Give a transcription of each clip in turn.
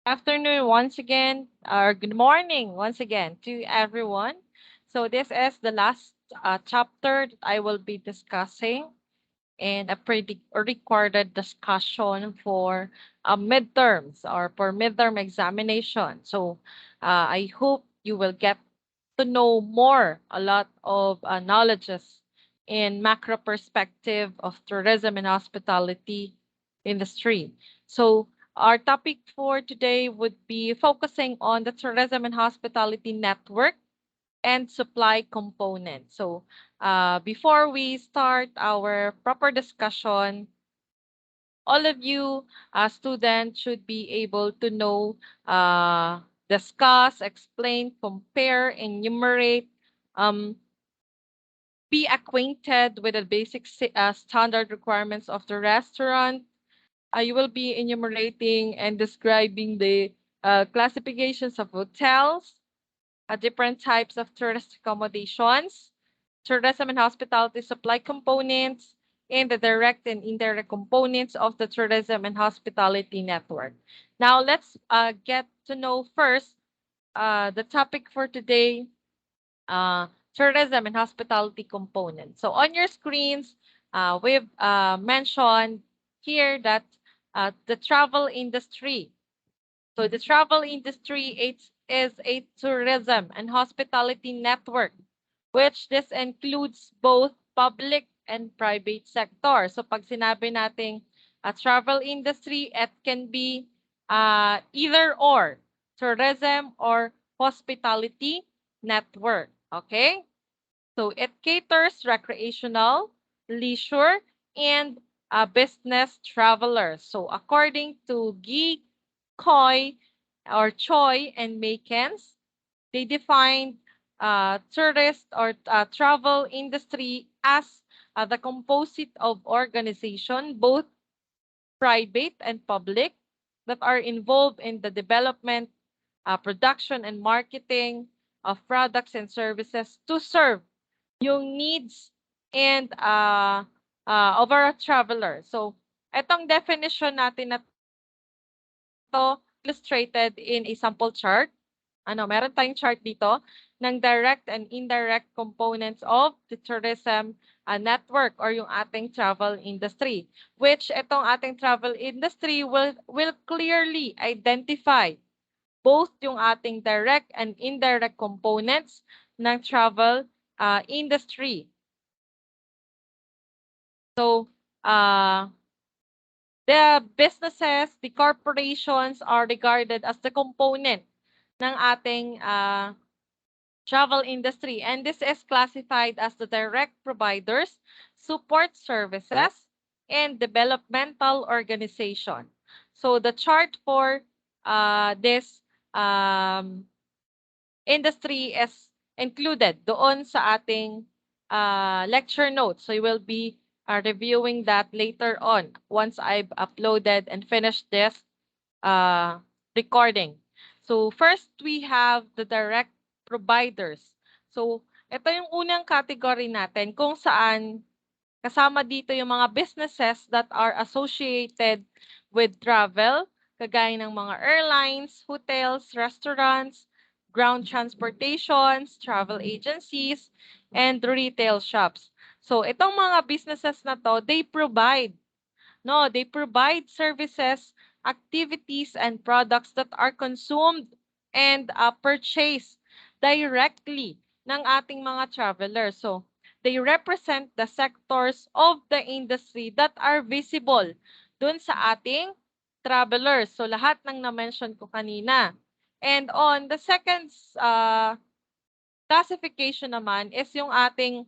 Afternoon once again, or good morning once again to everyone. So this is the last chapter that I will be discussing and a pretty recorded discussion for midterms or for midterm examination. So I hope you will get to know more, a lot of knowledges in macro perspective of tourism and hospitality industry. So our topic for today would be focusing on the tourism and hospitality network and supply component. So before we start our proper discussion, all of you students should be able to know, discuss, explain, compare, enumerate, um, be acquainted with the basic standard requirements of the restaurant. You will be enumerating and describing the classifications of hotels, different types of tourist accommodations, tourism and hospitality supply components, and the direct and indirect components of the tourism and hospitality network. Now, let's get to know first the topic for today, uh, tourism and hospitality components. So, on your screens, we've mentioned here that the travel industry. So, the travel industry is a tourism and hospitality network, which this includes both public and private sector. So pag sinabi nating travel industry, it can be either or, tourism or hospitality network. Okay? So it caters recreational, leisure, and business travelers. So according to Guy Coy or Choi and Makens, they defined tourist or travel industry as the composite of organization, both private and public, that are involved in the development, production, and marketing of products and services to serve yung needs and of our traveler. So, itong definition natin na to illustrated in a sample chart. Meron tayong chart dito ng direct and indirect components of the tourism network or yung ating travel industry, which itong ating travel industry will clearly identify both yung ating direct and indirect components ng travel industry. So, the businesses, the corporations are regarded as the component ng ating travel industry. And this is classified as the direct providers, support services, and developmental organization. So the chart for this um, industry is included doon sa ating lecture notes. So you will be reviewing that later on once I've uploaded and finished this uh, recording. So first, we have the direct providers. So ito yung unang category natin kung saan kasama dito yung mga businesses that are associated with travel, kagaya ng mga airlines, hotels, restaurants, ground transportations, travel agencies, and retail shops. So itong mga businesses na to, they provide, no, they provide services, activities, and products that are consumed and purchased directly ng ating mga travelers. So, they represent the sectors of the industry that are visible dun sa ating travelers. So, lahat ng na-mention ko kanina. And on the second classification naman is yung ating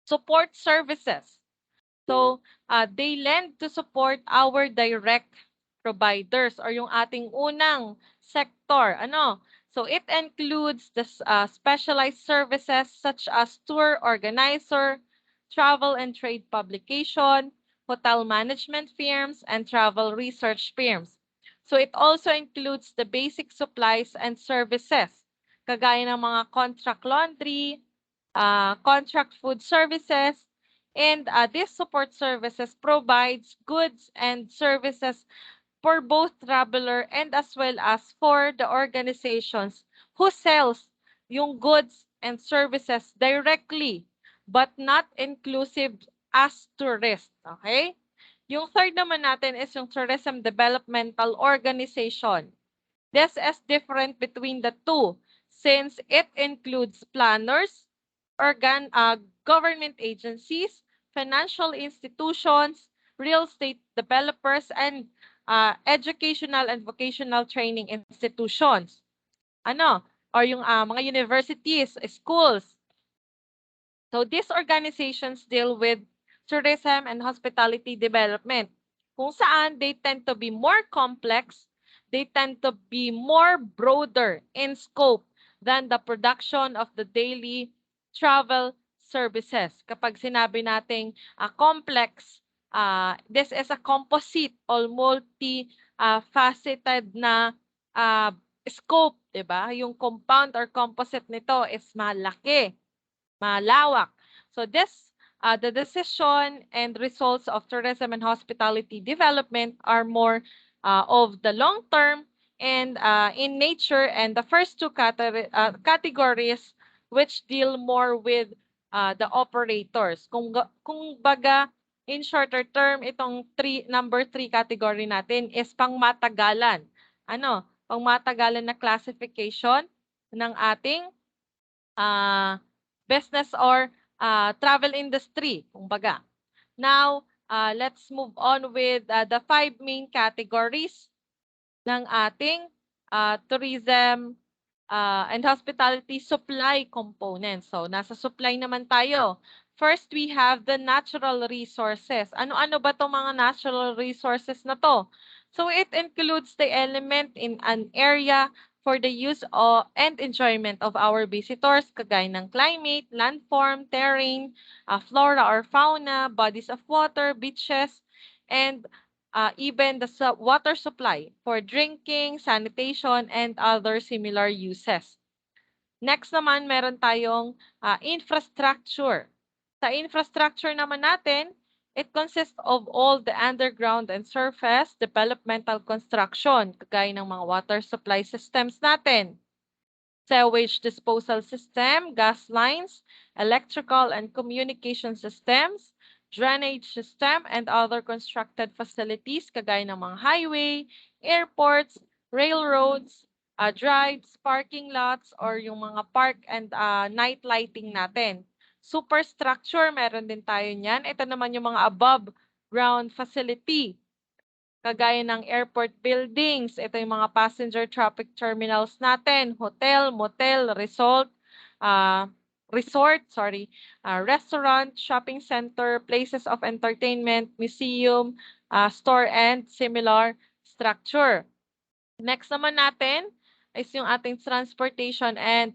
support services. So, they lend to support our direct providers or yung ating unang sector. So, it includes the specialized services such as tour organizer, travel and trade publication, hotel management firms, and travel research firms. So, it also includes the basic supplies and services, kagaya ng mga contract laundry, contract food services, and this support services provides goods and services for both traveler and as well as for the organizations who sells yung goods and services directly but not inclusive as tourist. Okay? Yung third naman natin is yung Tourism Developmental Organization. This is different between the two since it includes planners, government agencies, financial institutions, real estate developers, and educational and vocational training institutions. Ano? Or yung mga universities, schools. So these organizations deal with tourism and hospitality development, kung saan they tend to be more complex, they tend to be more broader in scope than the production of the daily travel services. Kapag sinabi nating complex, this is a composite or multi-faceted na scope, di ba? Yung compound or composite nito is malaki, malawak. So the decision and results of tourism and hospitality development are more of the long term and in nature, and the first two categories which deal more with the operators. Kung baga, in shorter term, itong number 3 category natin is pangmatagalan. Ano? Pangmatagalan na classification ng ating business or travel industry, kumbaga. Now, let's move on with the 5 main categories ng ating tourism and hospitality supply components. So, nasa supply naman tayo. First, we have the natural resources. Ano-ano ba itong mga natural resources na to? So, it includes the element in an area for the use of and enjoyment of our visitors, kagaya ng climate, landform, terrain, flora or fauna, bodies of water, beaches, and even the water supply for drinking, sanitation, and other similar uses. Next naman, meron tayong infrastructure. Sa infrastructure naman natin, it consists of all the underground and surface developmental construction, kagaya ng mga water supply systems natin, sewage disposal system, gas lines, electrical and communication systems, drainage system, and other constructed facilities kagaya ng mga highway, airports, railroads, drives, parking lots, or yung mga park and night lighting natin. Superstructure, meron din tayo niyan. Ito naman yung mga above ground facility, kagaya ng airport buildings. Ito yung mga passenger traffic terminals natin, hotel, motel, restaurant, shopping center, places of entertainment, museum, store, and similar structure. Next naman natin is yung ating transportation and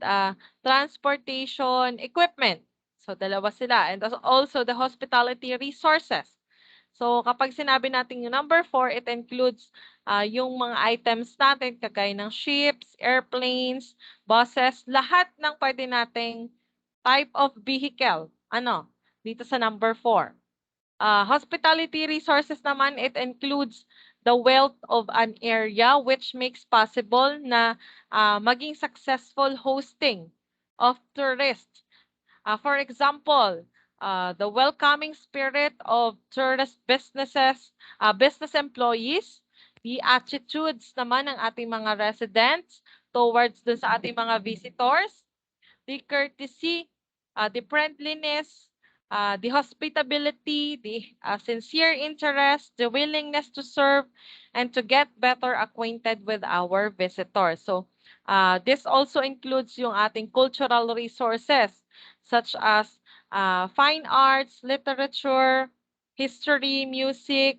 transportation equipment. So, dalawa sila. And also the hospitality resources. So, kapag sinabi natin yung number 4, it includes yung mga items natin, kagaya ng ships, airplanes, buses, lahat ng pwede nating type of vehicle. Dito sa number 4. Hospitality resources naman, it includes the wealth of an area which makes possible na maging successful hosting of tourists. For example, the welcoming spirit of tourist businesses, business employees, the attitudes naman ng ating mga residents towards dun sa ating mga visitors, the courtesy, the friendliness, the hospitality, the sincere interest, the willingness to serve, and to get better acquainted with our visitors. So, this also includes yung ating cultural resources such as fine arts, literature, history, music,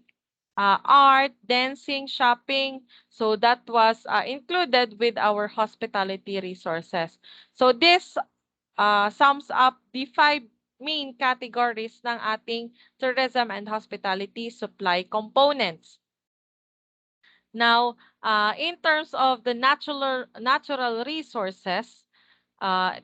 art, dancing, shopping. So that was included with our hospitality resources. So this sums up the 5 main categories ng ating tourism and hospitality supply components. Now, in terms of the natural resources,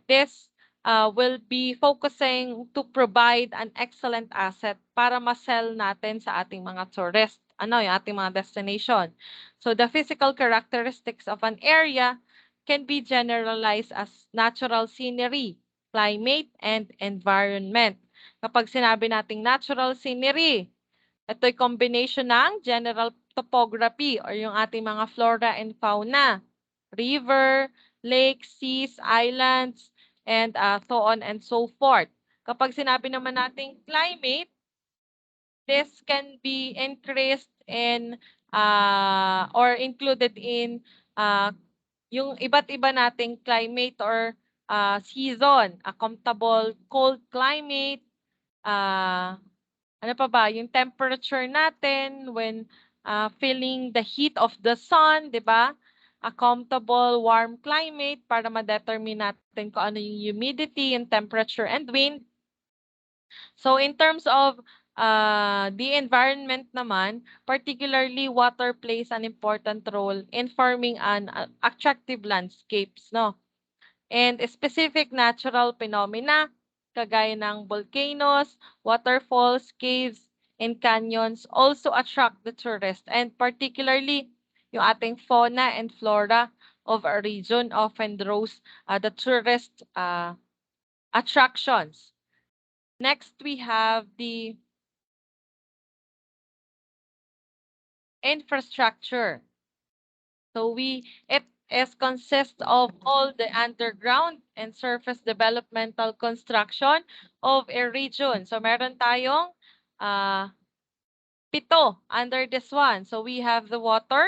this will be focusing to provide an excellent asset para ma-sell natin sa ating mga tourists yung ating mga destination. So the physical characteristics of an area can be generalized as natural scenery, climate, and environment. Kapag sinabi nating natural scenery, ito'y combination ng general topography or yung ating mga flora and fauna, river, lakes, seas, islands, and so on and so forth. Kapag sinabi naman nating climate, this can be increased in or included in yung iba't iba nating climate or season, a comfortable cold climate, ano pa ba, yung temperature natin when feeling the heat of the sun, di ba? A comfortable warm climate para ma-determine natin kung ano yung humidity, yung temperature, and wind. So in terms of the environment naman, particularly water plays an important role in forming an attractive landscapes, no? And specific natural phenomena kagaya ng volcanoes, waterfalls, caves, and canyons also attract the tourist, and particularly yung ating fauna and flora of a region often draws the tourist attractions. Next, we have the infrastructure. So it is consists of all the underground and surface developmental construction of a region. So meron tayong pito under this one. So we have the water.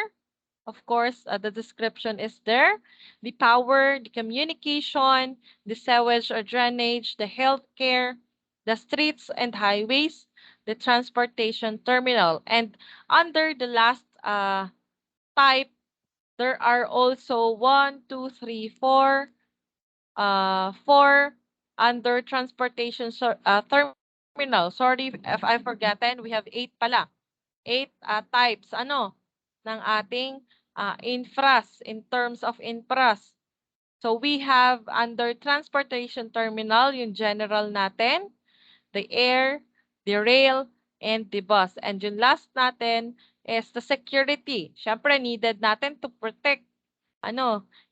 Of course, the description is there. The power, the communication, the sewage or drainage, the healthcare, the streets and highways, the transportation terminal. And under the last type, there are also 4 under transportation terminal. Sorry if I've forgotten, we have 8 pala. 8 types ng ating infras in terms of infras. So we have under transportation terminal yung general natin, the air, the rail, and the bus. And yung last natin is the security. Siyempre needed natin to protect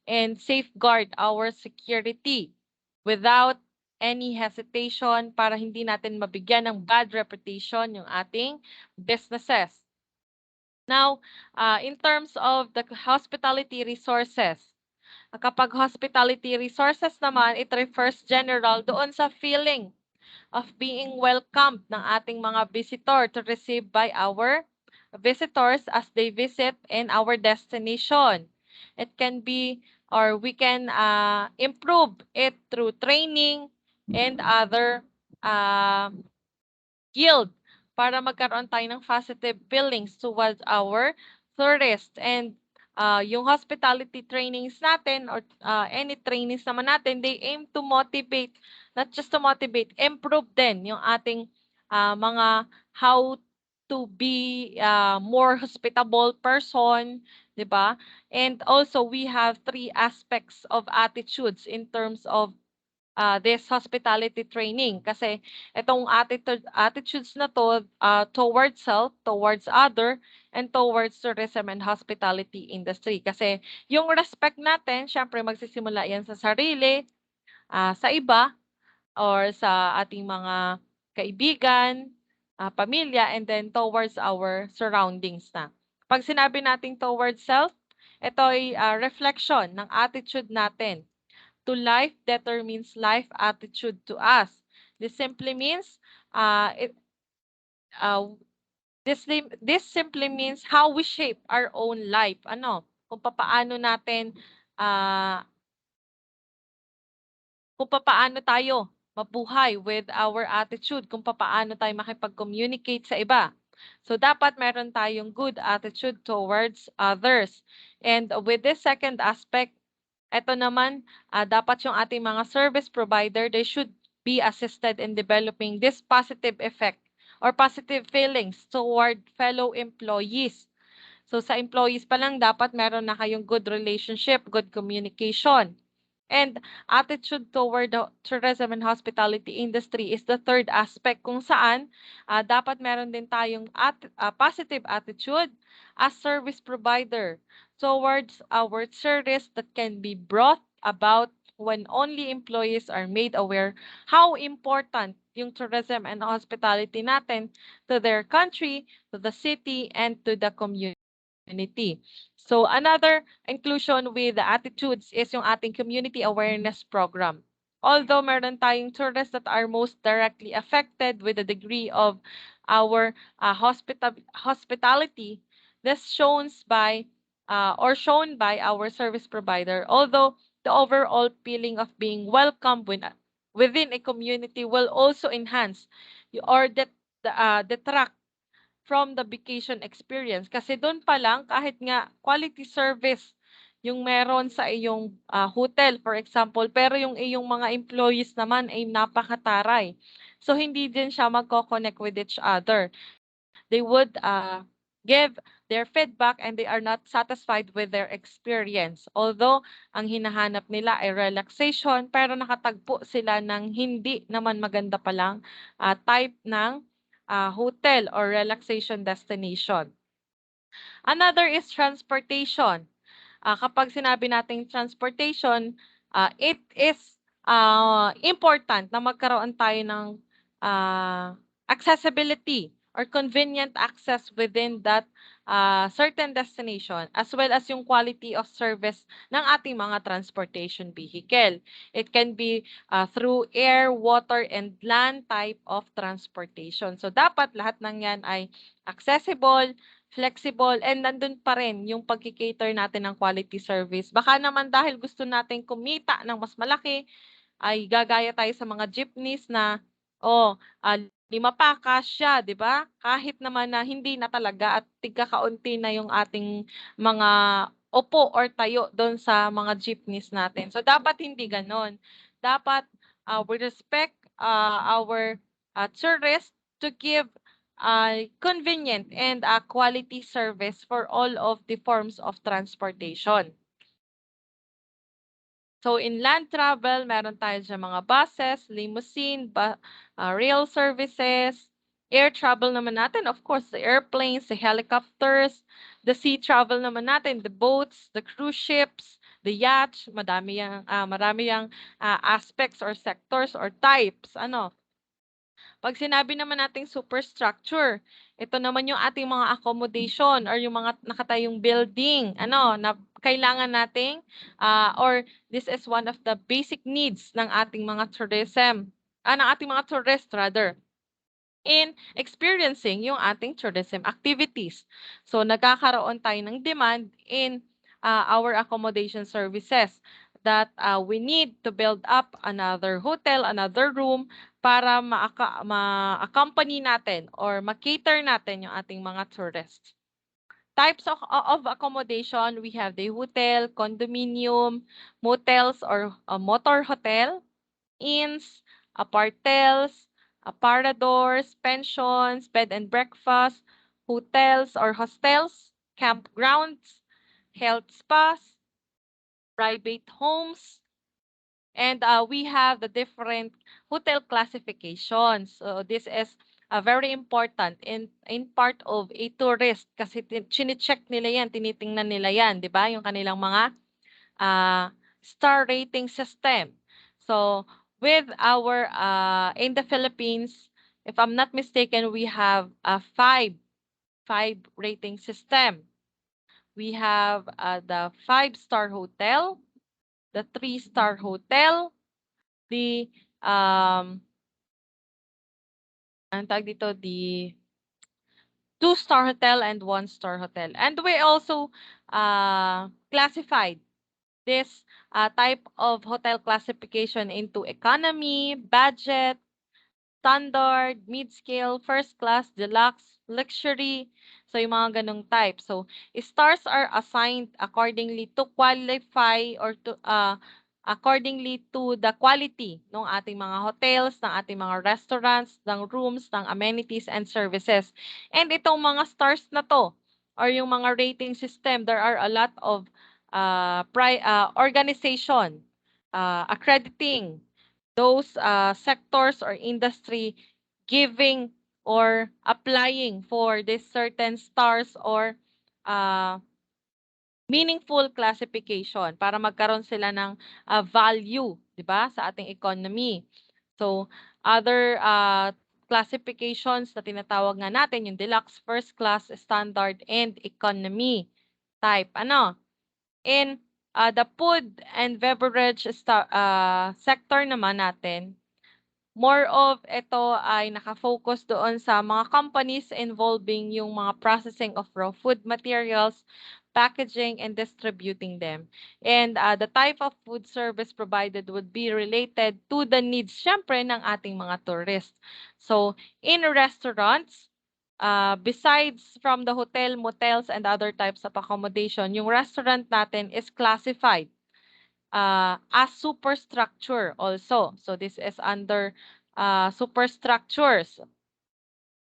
and safeguard our security without any hesitation para hindi natin mabigyan ng bad reputation yung ating businesses. Now, in terms of the hospitality resources, kapag hospitality resources naman, it refers general doon sa feeling of being welcomed ng ating mga visitor to receive by our visitors as they visit in our destination. It can be, or we can improve it through training and other yield para magkaroon tayo ng positive feelings towards our tourists. And yung hospitality trainings natin or any trainings naman natin, they aim to motivate, not just to motivate, improve din yung ating mga how to be more hospitable person, di ba? And also, we have 3 aspects of attitudes in terms of this hospitality training. Kasi itong attitudes na to towards self, towards other, and towards tourism and hospitality industry. Kasi yung respect natin, syempre magsisimula yan sa sarili, sa iba, or sa ating mga kaibigan, pamilya, and then towards our surroundings na. Pag sinabi natin towards self, ito ay reflection ng attitude natin to life determines life attitude to us. This simply means uh, this simply means how we shape our own life. Kung papaano natin uh, kung papaano tayo mabuhay with our attitude, kung papaano tayo makipag-communicate sa iba. So dapat meron tayong good attitude towards others. And with this second aspect, ito naman, dapat yung ating mga service provider, they should be assisted in developing this positive effect or positive feelings toward fellow employees. So sa employees pa lang, dapat meron na kayong good relationship, good communication. And attitude toward the tourism and hospitality industry is the third aspect kung saan dapat meron din tayong positive attitude as service provider towards our service that can be brought about when only employees are made aware how important yung tourism and hospitality natin to their country, to the city, and to the community. So another inclusion with the attitudes is yung ating community awareness program. Although meron tayong tourists that are most directly affected with the degree of our hospitality, this shown by our service provider. Although the overall feeling of being welcome within a community will also enhance or detract from the vacation experience. Kasi doon pa lang, kahit nga quality service yung meron sa iyong hotel, for example, pero yung iyong mga employees naman ay napakataray. So, hindi din siya magko-connect with each other. They would give their feedback and they are not satisfied with their experience. Although, ang hinahanap nila ay relaxation, pero nakatagpo sila ng hindi naman maganda palang type ng hotel or relaxation destination. Another is transportation. Kapag sinabi nating transportation, it is important na magkaroon tayo ng accessibility or convenient access within that certain destination as well as yung quality of service ng ating mga transportation vehicle. It can be through air, water, and land type of transportation. So dapat lahat ng yan ay accessible, flexible, and nandun pa rin yung pagki-cater natin ng quality service. Baka naman dahil gusto natin kumita ng mas malaki, ay gagaya tayo sa mga jeepneys na, oh, 5 pa, kasya, di ba? Kahit naman na hindi na talaga at tigkakaunti na yung ating mga upo or tayo doon sa mga jeepneys natin. So, dapat hindi ganon. Dapat we respect our tourists to give convenient and quality service for all of the forms of transportation. So in land travel, meron tayo dyan mga buses, limousine, rail services, air travel naman natin, of course, the airplanes, the helicopters, the sea travel naman natin, the boats, the cruise ships, the yachts, marami yang aspects or sectors or types. Pag sinabi naman nating superstructure, ito naman yung ating mga accommodation or yung mga nakatayong building, na kailangan nating or this is one of the basic needs ng ating mga ng ating mga tourist rather in experiencing yung ating tourism activities. So nagkakaroon tayo ng demand in our accommodation services that we need to build up another hotel, another room para ma-accompany natin or ma-cater natin yung ating mga tourists. Types of accommodation, we have the hotel, condominium, motels or motor hotel, inns, apartels, aparadors, pensions, bed and breakfast, hotels or hostels, campgrounds, health spas, private homes, and we have the different hotel classifications. So this is very important in part of a tourist kasi chine-check nila yan, tinitingnan nila yan, di ba? Yung kanilang mga star rating system. So with our in the Philippines, if I'm not mistaken, we have a five rating system. We have the 5-star hotel, the 3-star hotel, the ang tawag dito, the 2-star hotel and 1-star hotel. And we also classified this type of hotel classification into economy, budget, standard, mid-scale, first class, deluxe, luxury. So, yung mga ganong type. So, stars are assigned accordingly to qualify or to accordingly to the quality ng ating mga hotels, ng ating mga restaurants, ng rooms, ng amenities and services. And itong mga stars na to or yung mga rating system, there are a lot of organization accrediting those sectors or industry giving or applying for this certain stars or uh, meaningful classification para magkaroon sila ng value, 'di ba, sa ating economy. So, other classifications na tinatawag nga natin yung deluxe, first class, standard, and economy type. Ano? In the food and beverage sector naman natin, more of ito ay naka-focus doon sa mga companies involving yung mga processing of raw food materials, packaging, and distributing them. And the type of food service provided would be related to the needs, syempre, ng ating mga tourists. So, in restaurants, besides from the hotel, motels, and other types of accommodation, yung restaurant natin is classified as superstructure also. So this is under superstructures.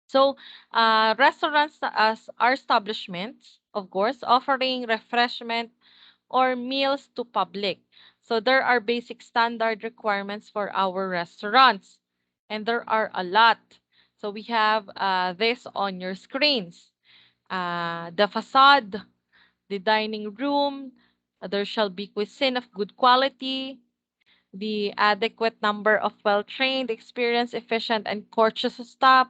So restaurants as are establishments, of course, offering refreshment or meals to public. So there are basic standard requirements for our restaurants, and there are a lot. So we have this on your screens. The facade, the dining room, there shall be cuisine of good quality, the adequate number of well-trained, experienced, efficient, and courteous staff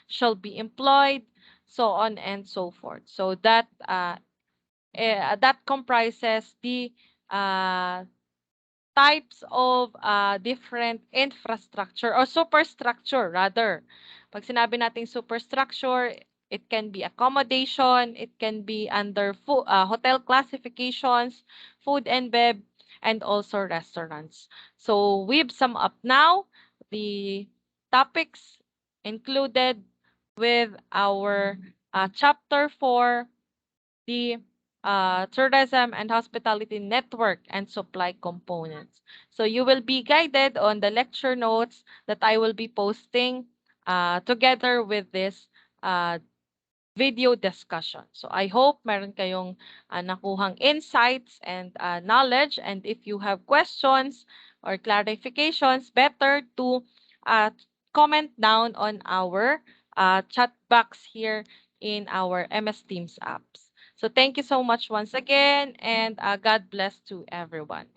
shall be employed, so on and so forth. So that comprises the uh, types of different infrastructure or superstructure rather. Pag sinabi nating superstructure, it can be accommodation, it can be under hotel classifications, food and bev, and also restaurants. So we've sum up now the topics included with our chapter 4, the tourism and hospitality network and supply components. So you will be guided on the lecture notes that I will be posting together with this uh, video discussion. So I hope meron kayong nakuhang insights and knowledge. And if you have questions or clarifications, better to uh, comment down on our chat box here in our MS Teams apps. So thank you so much once again, and God bless to everyone.